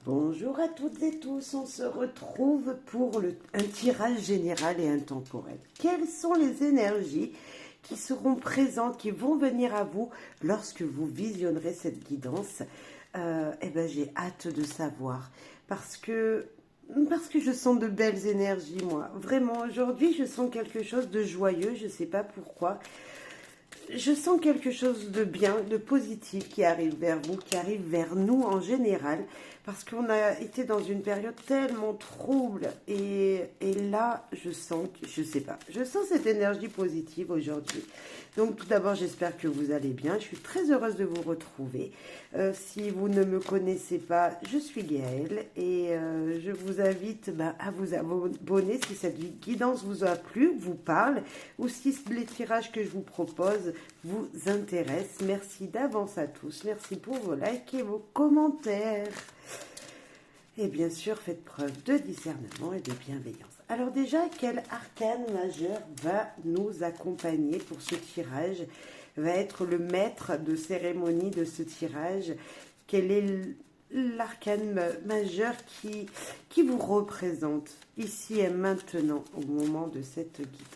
Bonjour à toutes et tous, on se retrouve pour un tirage général et intemporel. Quelles sont les énergies qui seront présentes, qui vont venir à vous lorsque vous visionnerez cette guidance? J'ai hâte de savoir parce que je sens de belles énergies, moi. Vraiment, aujourd'hui, je sens quelque chose de joyeux, je ne sais pas pourquoi. Je sens quelque chose de bien, de positif qui arrive vers vous, qui arrive vers nous en général, parce qu'on a été dans une période tellement trouble. Et là, je sens, je sais pas, je sens cette énergie positive aujourd'hui. Donc tout d'abord, j'espère que vous allez bien. Je suis très heureuse de vous retrouver. Si vous ne me connaissez pas, je suis Gaëlle et je vous invite à vous abonner si cette guidance vous a plu, vous parle, ou si les tirages que je vous propose vous intéressent. Merci d'avance à tous. Merci pour vos likes et vos commentaires. Et bien sûr, faites preuve de discernement et de bienveillance. Alors déjà, quel arcane majeur va nous accompagner pour ce tirage? Va être le maître de cérémonie de ce tirage? Quel est l'arcane majeur qui vous représente ici et maintenant au moment de cette guidance?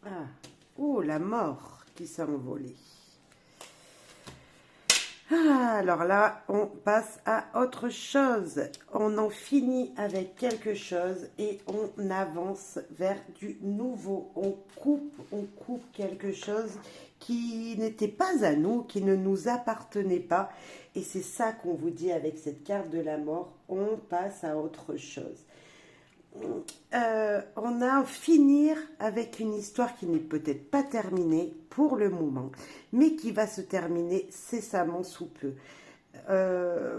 Ah, oh, la mort qui s'est envolée. Ah, alors là, on passe à autre chose. On en finit avec quelque chose et on avance vers du nouveau. On coupe quelque chose qui n'était pas à nous, qui ne nous appartenait pas. Et c'est ça qu'on vous dit avec cette carte de la mort. On passe à autre chose. On a à finir avec une histoire qui n'est peut-être pas terminée pour le moment, mais qui va se terminer cessamment sous peu.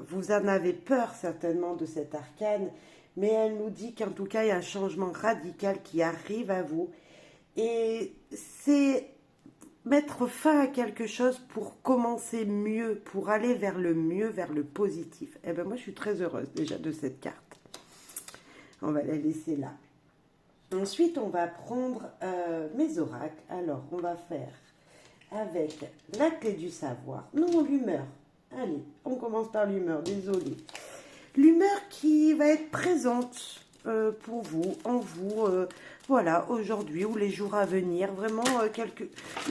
Vous en avez peur certainement de cette arcane, mais elle nous dit qu'en tout cas, il y a un changement radical qui arrive à vous. Et c'est mettre fin à quelque chose pour commencer mieux, pour aller vers le mieux, vers le positif. Eh bien, moi, je suis très heureuse déjà de cette carte. On va la laisser là. Ensuite, on va prendre mes oracles. Alors, on va faire avec la clé du savoir. Non, l'humeur. Allez, on commence par l'humeur, désolé. L'humeur qui va être présente pour vous, en vous, voilà, aujourd'hui ou les jours à venir. Vraiment,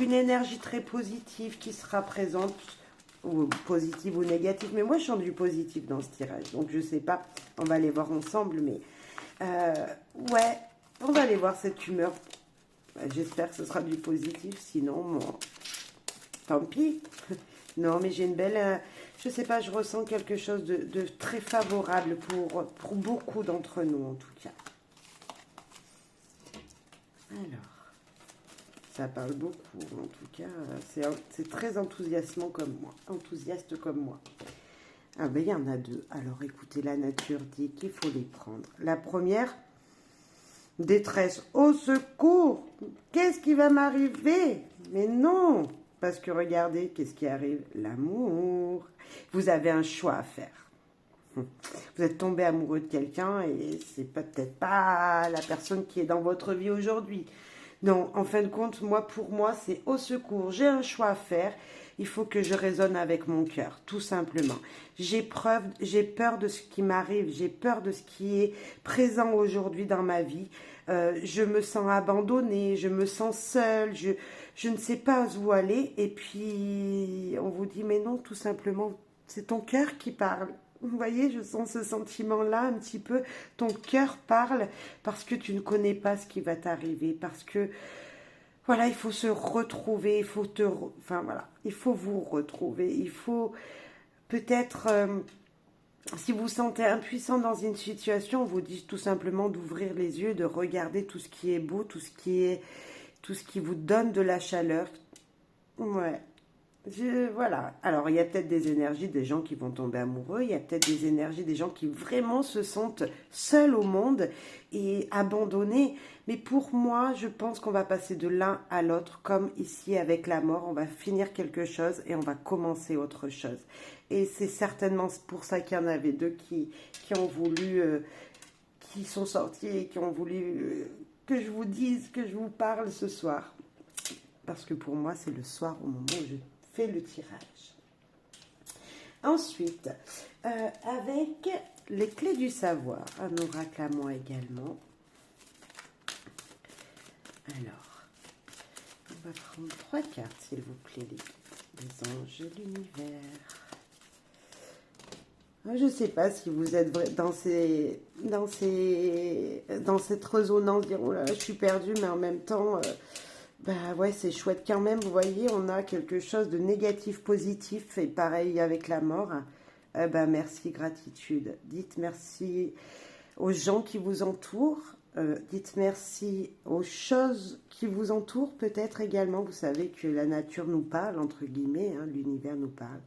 une énergie très positive qui sera présente, ou positive ou négative. Mais moi, je sens du positif dans ce tirage. Donc, je ne sais pas, on va les voir ensemble, mais... ouais, on va aller voir cette humeur. J'espère que ce sera du positif, sinon, bon, tant pis. Non, mais j'ai une belle... je sais pas, je ressens quelque chose de très favorable pour beaucoup d'entre nous, en tout cas. Alors, ça parle beaucoup, en tout cas. C'est très enthousiasmant comme moi, enthousiaste comme moi. Ah ben, il y en a deux. Alors, écoutez, la nature dit qu'il faut les prendre. La première... détresse, au secours, qu'est-ce qui va m'arriver? Mais non, parce que regardez, qu'est-ce qui arrive? L'amour. Vous avez un choix à faire. Vous êtes tombé amoureux de quelqu'un et c'est peut-être pas la personne qui est dans votre vie aujourd'hui. Non, en fin de compte, pour moi, c'est au secours. J'ai un choix à faire. Il faut que je raisonne avec mon cœur, tout simplement. J'ai peur de ce qui m'arrive. J'ai peur de ce qui est présent aujourd'hui dans ma vie. Je me sens abandonnée, je me sens seule, je ne sais pas où aller. Et puis, on vous dit, mais non, tout simplement, c'est ton cœur qui parle. Vous voyez, je sens ce sentiment-là un petit peu. Ton cœur parle parce que tu ne connais pas ce qui va t'arriver. Parce que, voilà, il faut se retrouver. Enfin, voilà, il faut vous retrouver. Il faut peut-être... si vous vous sentez impuissant dans une situation, on vous dit tout simplement d'ouvrir les yeux, de regarder tout ce qui est beau, tout ce qui vous donne de la chaleur. Ouais. Voilà. Alors, il y a peut-être des énergies des gens qui vont tomber amoureux, il y a peut-être des énergies des gens qui vraiment se sentent seuls au monde et abandonnés. Mais pour moi, je pense qu'on va passer de l'un à l'autre, comme ici avec la mort. On va finir quelque chose et on va commencer autre chose. Et c'est certainement pour ça qu'il y en avait deux qui ont voulu, qui sont sortis et qui ont voulu que je vous dise, que je vous parle ce soir. Parce que pour moi, c'est le soir au moment où je fais le tirage. Ensuite, avec les clés du savoir, un oracle à moi également. Alors, on va prendre 3 cartes, s'il vous plaît, les anges, l'univers. Je ne sais pas si vous êtes dans cette résonance, dire oh là, je suis perdue, mais en même temps, bah ouais, c'est chouette quand même. Vous voyez, on a quelque chose de négatif, positif, et pareil avec la mort. Bah merci, gratitude. Dites merci aux gens qui vous entourent. Dites merci aux choses qui vous entourent, peut-être également. Vous savez que la nature nous parle, entre guillemets, hein, l'univers nous parle.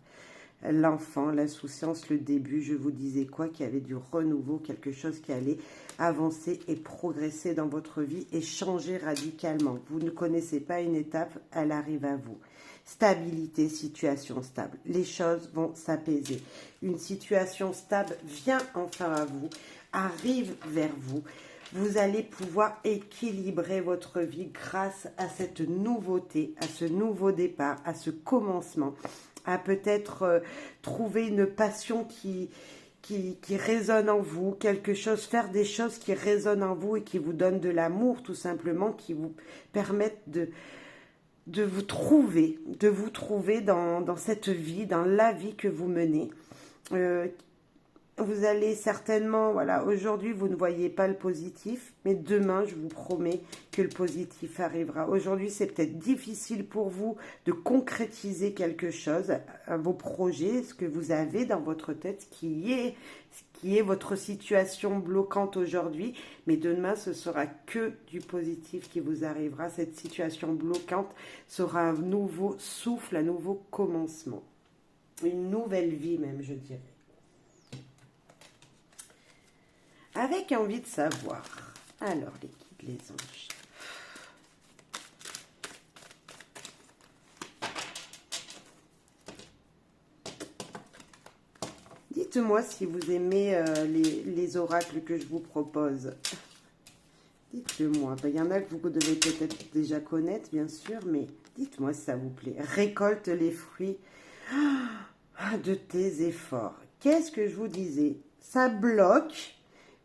L'enfant, l'insouciance, le début, je vous disais quoi, qu'il y avait du renouveau, quelque chose qui allait avancer et progresser dans votre vie et changer radicalement. Vous ne connaissez pas une étape, elle arrive à vous. Stabilité, situation stable. Les choses vont s'apaiser. Une situation stable vient enfin à vous, arrive vers vous. Vous allez pouvoir équilibrer votre vie grâce à cette nouveauté, à ce nouveau départ, à ce commencement, à peut-être trouver une passion qui résonne en vous, quelque chose, faire des choses qui résonnent en vous et qui vous donnent de l'amour tout simplement, qui vous permettent de vous trouver dans cette vie, dans la vie que vous menez. Vous allez certainement, voilà, aujourd'hui vous ne voyez pas le positif, mais demain je vous promets que le positif arrivera. Aujourd'hui c'est peut-être difficile pour vous de concrétiser quelque chose, vos projets, ce que vous avez dans votre tête, ce qui est votre situation bloquante aujourd'hui, mais demain ce sera que du positif qui vous arrivera. Cette situation bloquante sera un nouveau souffle, un nouveau commencement, une nouvelle vie même, je dirais. Avec envie de savoir. Alors, les guides, les anges. Dites-moi si vous aimez les oracles que je vous propose. Dites-le-moi. Il y en a que vous devez peut-être déjà connaître, bien sûr, mais dites-moi si ça vous plaît. Récolte les fruits de tes efforts. Qu'est-ce que je vous disais? Ça bloque.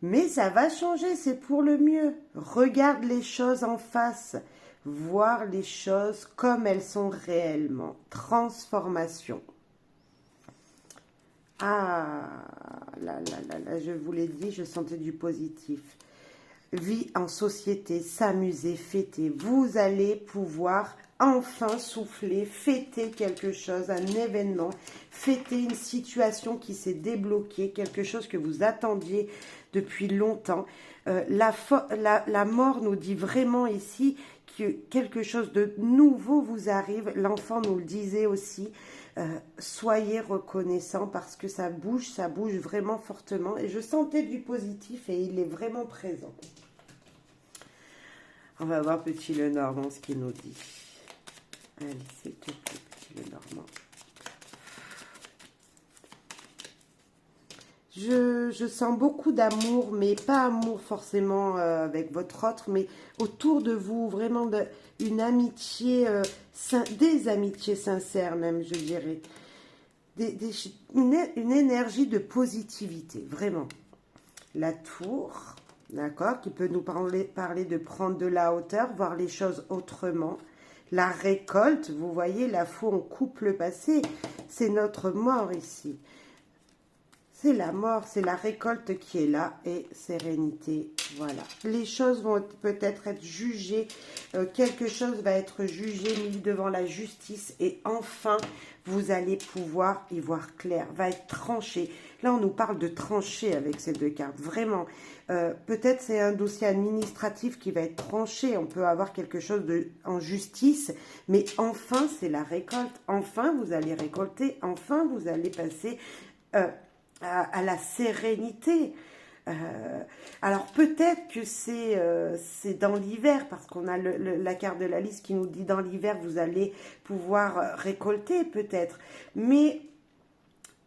Mais ça va changer, c'est pour le mieux. Regarde les choses en face. Voir les choses comme elles sont réellement. Transformation. Ah, là, je vous l'ai dit, je sentais du positif. Vie en société, s'amuser, fêter. Vous allez pouvoir enfin souffler, fêter quelque chose, un événement, fêter une situation qui s'est débloquée, quelque chose que vous attendiez depuis longtemps. La mort nous dit vraiment ici que quelque chose de nouveau vous arrive. L'enfant nous le disait aussi. Soyez reconnaissants parce que ça bouge vraiment fortement. Et je sentais du positif et il est vraiment présent. On va voir Petit Lenormand ce qu'il nous dit. Allez, s'il te plaît, Petit Lenormand. Je sens beaucoup d'amour, mais pas amour forcément avec votre autre, mais autour de vous, vraiment une amitié, des amitiés sincères même, je dirais. Une énergie de positivité, vraiment. La tour, d'accord, qui peut nous parler de prendre de la hauteur, voir les choses autrement. La récolte, vous voyez, la foi, on coupe le passé, c'est notre mort ici. C'est la mort, c'est la récolte qui est là et sérénité, voilà. Les choses vont peut-être être jugées, quelque chose va être jugé, mis devant la justice et enfin, vous allez pouvoir y voir clair, va être tranché. Là, on nous parle de trancher avec ces deux cartes, vraiment. Peut-être c'est un dossier administratif qui va être tranché, on peut avoir quelque chose en justice, mais enfin, c'est la récolte. Enfin, vous allez récolter, enfin, vous allez passer... à la sérénité. Alors peut-être que c'est dans l'hiver, parce qu'on a la carte de la liste qui nous dit dans l'hiver, vous allez pouvoir récolter peut-être. Mais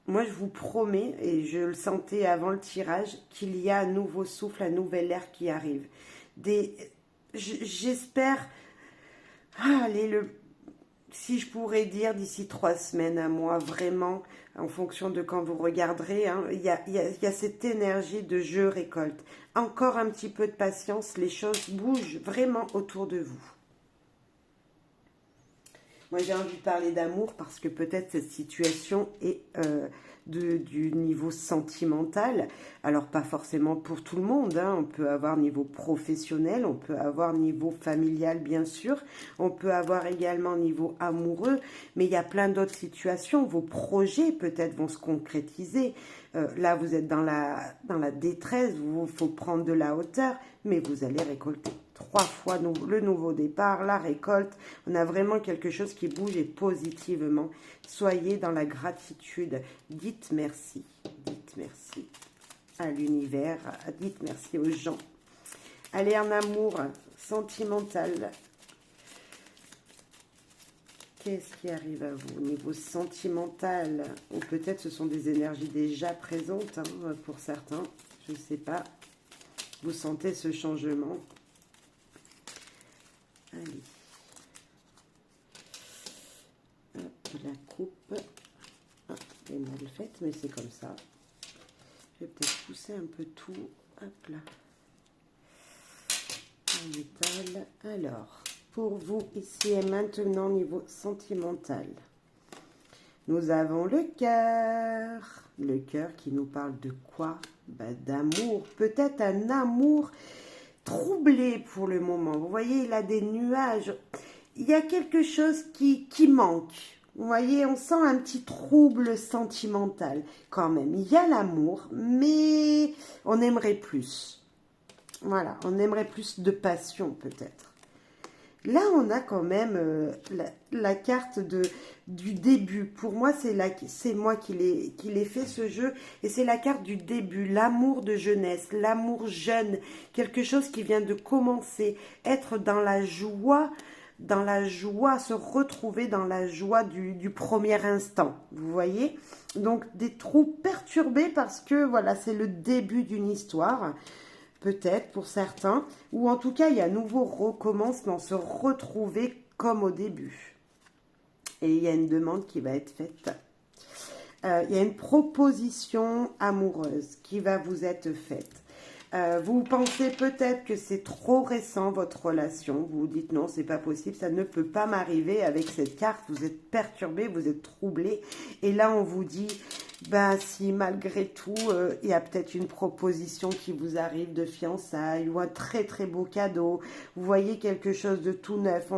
moi je vous promets, et je le sentais avant le tirage, qu'il y a un nouveau souffle, un nouvel air qui arrive. J'espère... Allez, si je pourrais dire d'ici 3 semaines, un mois, vraiment, en fonction de quand vous regarderez, hein, il y a cette énergie de je récolte. Encore un petit peu de patience, les choses bougent vraiment autour de vous. Moi, j'ai envie de parler d'amour parce que peut-être cette situation est du niveau sentimental. Alors, pas forcément pour tout le monde, hein. On peut avoir niveau professionnel, on peut avoir niveau familial, bien sûr. On peut avoir également niveau amoureux. Mais il y a plein d'autres situations. Vos projets, peut-être, vont se concrétiser. Là, vous êtes dans la détresse. Il faut prendre de la hauteur. Mais vous allez récolter 3 fois le nouveau départ, la récolte. On a vraiment quelque chose qui bouge et positivement. Soyez dans la gratitude. Dites merci. Dites merci à l'univers. Dites merci aux gens. Allez, en amour sentimental. Qu'est-ce qui arrive à vous au niveau sentimental? Ou peut-être ce sont des énergies déjà présentes, hein, pour certains. Je ne sais pas. Vous sentez ce changement. Allez. Hop, la coupe. Ah, elle est mal faite, mais c'est comme ça. Je vais peut-être pousser un peu tout. Hop là. En métal. Alors, pour vous, ici et maintenant, niveau sentimental. Nous avons le cœur. Le cœur qui nous parle de quoi? D'amour. Peut-être un amour troublé pour le moment. Vous voyez, il a des nuages. Il y a quelque chose qui manque. Vous voyez, on sent un petit trouble sentimental quand même. Il y a l'amour, mais on aimerait plus. Voilà, on aimerait plus de passion peut-être. Là, on a quand même la carte du début. Pour moi, c'est moi qui l'ai fait ce jeu. Et c'est la carte du début, l'amour de jeunesse, l'amour jeune. Quelque chose qui vient de commencer. Être dans la joie, se retrouver dans la joie du premier instant. Vous voyez? Donc, des trous perturbés parce que, voilà, c'est le début d'une histoire. Peut-être pour certains, ou en tout cas, il y a un nouveau recommencement, se retrouver comme au début. Et il y a une demande qui va être faite. Il y a une proposition amoureuse qui va vous être faite. Vous pensez peut-être que c'est trop récent, votre relation. Vous vous dites non, c'est pas possible, ça ne peut pas m'arriver avec cette carte. Vous êtes perturbé, vous êtes troublé. Et là, on vous dit, si malgré tout, il y a peut-être une proposition qui vous arrive de fiançailles ou un très très beau cadeau. Vous voyez quelque chose de tout neuf.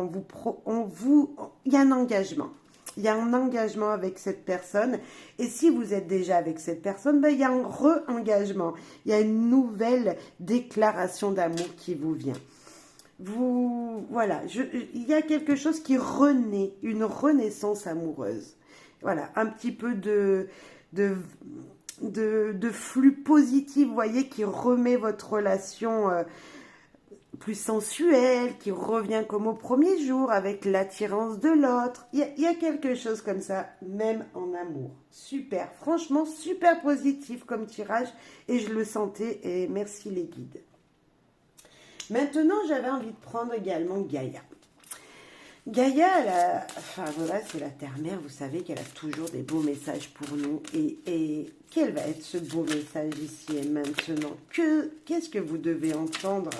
Il y a un engagement. Il y a un engagement avec cette personne. Et si vous êtes déjà avec cette personne, il y a un re-engagement. Il y a une nouvelle déclaration d'amour qui vous vient. Voilà, il y a quelque chose qui renaît, une renaissance amoureuse. Voilà, un petit peu de flux positif, vous voyez, qui remet votre relation plus sensuelle, qui revient comme au premier jour, avec l'attirance de l'autre. Il y a quelque chose comme ça, même en amour. Super, franchement, super positif comme tirage, et je le sentais, et merci les guides. Maintenant, j'avais envie de prendre également Gaïa. Gaïa, voilà, c'est la terre-mère, vous savez qu'elle a toujours des beaux messages pour nous. Et quel va être ce beau message ici et maintenant? Qu'est-ce que vous devez entendre?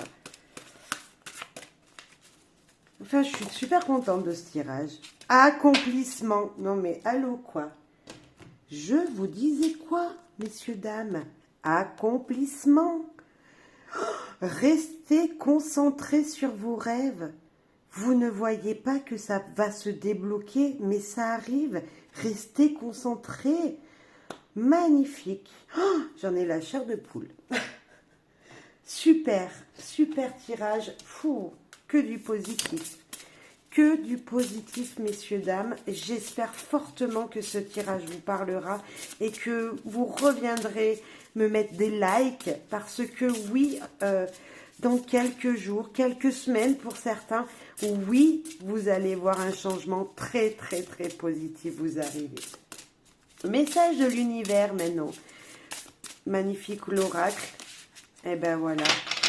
Enfin, je suis super contente de ce tirage. Accomplissement. Non mais, allô quoi? Je vous disais quoi, messieurs, dames? Accomplissement. Restez concentrés sur vos rêves. Vous ne voyez pas que ça va se débloquer, mais ça arrive. Restez concentrés. Magnifique. Oh, j'en ai la chair de poule. Super, super tirage. Fou, que du positif. Que du positif, messieurs, dames. J'espère fortement que ce tirage vous parlera et que vous reviendrez me mettre des likes parce que oui, dans quelques jours, quelques semaines pour certains, oui, vous allez voir un changement très, très, très positif vous arriver. Message de l'univers maintenant. Magnifique l'oracle. Et ben voilà,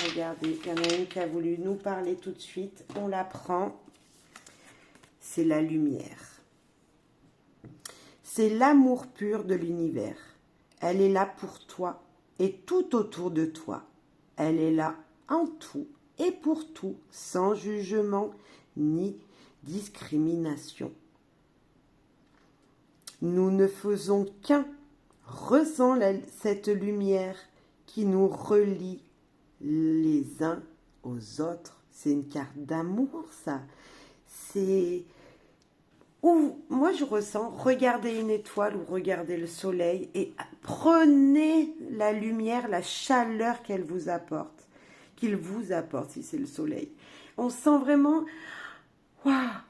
regardez, il y en a une qui a voulu nous parler tout de suite. On la prend. c'est la lumière. C'est l'amour pur de l'univers. Elle est là pour toi et tout autour de toi. Elle est là en tout et pour tout, sans jugement ni discrimination. Nous ne faisons qu'un. Ressens cette lumière qui nous relie les uns aux autres. C'est une carte d'amour, ça. C'est où moi je ressens, regardez une étoile ou regardez le soleil et prenez la lumière, la chaleur qu'elle vous apporte, qu'il vous apporte si c'est le soleil. On sent vraiment la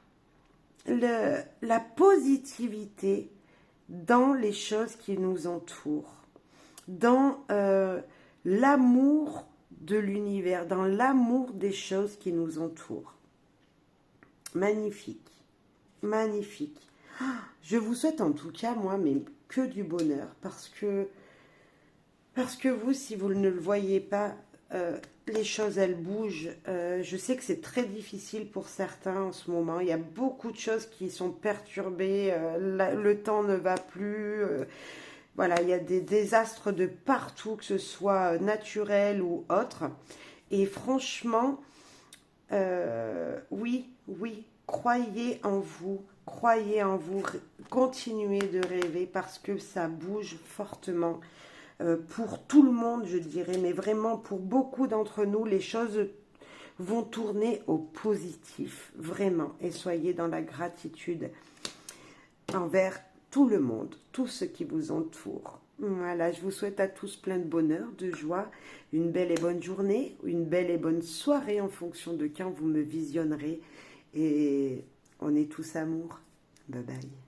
positivité dans les choses qui nous entourent, dans l'amour de l'univers, dans l'amour des choses qui nous entourent. Magnifique. Magnifique. Je vous souhaite en tout cas, moi, mais que du bonheur. Parce que vous, si vous ne le voyez pas, les choses, elles bougent. Je sais que c'est très difficile pour certains en ce moment. Il y a beaucoup de choses qui sont perturbées. Le temps ne va plus. Voilà, il y a des désastres de partout, que ce soit naturel ou autre. Et franchement, oui, croyez en vous, continuez de rêver parce que ça bouge fortement pour tout le monde, je dirais, mais vraiment pour beaucoup d'entre nous, les choses vont tourner au positif, vraiment, et soyez dans la gratitude envers tout le monde, tout ce qui vous entoure. Voilà, je vous souhaite à tous plein de bonheur, de joie, une belle et bonne journée, une belle et bonne soirée en fonction de quand vous me visionnerez. Et on est tous amour. Bye bye.